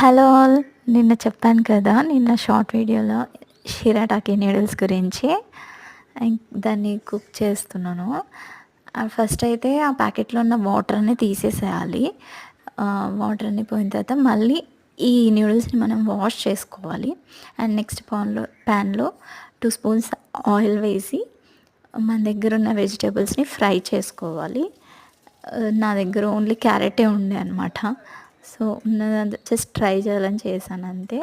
Hello all. నిన్న చెప్పాను కదా, నిన్న షార్ట్ వీడియోలో షిరాటాకి నూడిల్స్ గురించి. దాన్ని కుక్ చేస్తున్నాను. ఫస్ట్ అయితే ఆ ప్యాకెట్లో ఉన్న వాటర్ని తీసేసేయాలి. వాటర్ని పోయిన తర్వాత మళ్ళీ ఈ నూడిల్స్ని మనం వాష్ చేసుకోవాలి. అండ్ నెక్స్ట్ ప్యాన్లో 2 స్పూన్స్ ఆయిల్ వేసి మన దగ్గర ఉన్న వెజిటేబుల్స్ని ఫ్రై చేసుకోవాలి. నా దగ్గర ఓన్లీ క్యారెటే ఉండే అనమాట. సో ఉన్నదంతా జస్ట్ ట్రై చేయాలని చేశాను అంతే.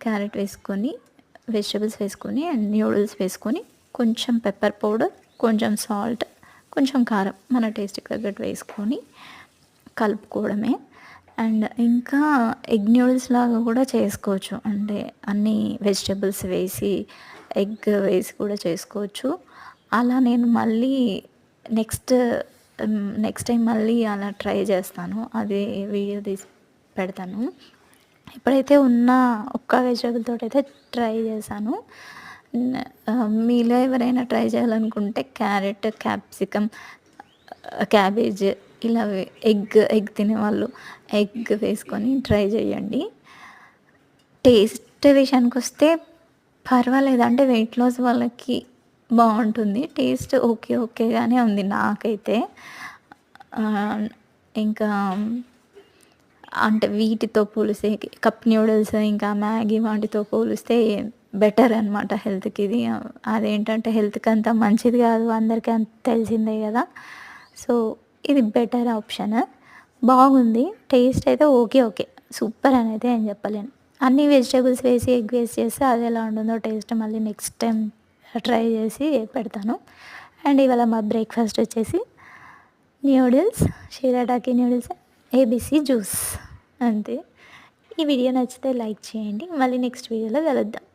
క్యారెట్ వేసుకొని, వెజిటేబుల్స్ వేసుకొని అండ్ నూడిల్స్ వేసుకొని, కొంచెం పెప్పర్ పౌడర్, కొంచెం సాల్ట్, కొంచెం కారం మన టేస్ట్కి తగ్గట్టు వేసుకొని కలుపుకోవడమే. అండ్ ఇంకా ఎగ్ నూడిల్స్ లాగా కూడా చేసుకోవచ్చు. అంటే అన్ని వెజిటేబుల్స్ వేసి, ఎగ్ వేసి కూడా చేసుకోవచ్చు. అలా నేను మళ్ళీ నెక్స్ట్ టైం మళ్ళీ అలా ట్రై చేస్తాను. అది వీడియో తీసి పెడతాను. ఇప్పుడైతే ఉన్న ఒక్క వెజిటేబుల్ తోటైతే ట్రై చేశాను. మీలో ఎవరైనా ట్రై చేయాలనుకుంటే క్యారెట్, క్యాప్సికమ్, క్యాబేజ్ ఇలా ఎగ్ తినేవాళ్ళు ఎగ్ వేసుకొని ట్రై చేయండి. టేస్ట్ విషయానికొస్తే పర్వాలేదు. అంటే వెయిట్ లాస్ వాళ్ళకి బాగుంటుంది. టేస్ట్ ఓకేగానే ఉంది నాకైతే. ఇంకా అంటే వీటితో పోలిస్తే కప్ నూడిల్స్, ఇంకా మ్యాగీ వాటితో పోలిస్తే బెటర్ అనమాట హెల్త్కి ఇది. అదేంటంటే హెల్త్కి అంత మంచిది కాదు, అందరికీ అంత తెలిసిందే కదా. సో ఇది బెటర్ ఆప్షన్. బాగుంది. టేస్ట్ అయితే ఓకే సూపర్ అని అయితే ఏం చెప్పలేను. అన్ని వెజిటేబుల్స్ వేసి ఎగ్ వేసి చేస్తే అది ఎలా ఉంటుందో టేస్ట్ మళ్ళీ నెక్స్ట్ టైం ట్రై చేసి పెడతాను. అండ్ ఇవాళ మా బ్రేక్ఫాస్ట్ వచ్చేసి నూడిల్స్, షిరాటాకి నూడిల్స్, ఏబీసీ జ్యూస్ అంతే. ఈ వీడియో నచ్చితే లైక్ చేయండి. మళ్ళీ నెక్స్ట్ వీడియోలో కలుద్దాం.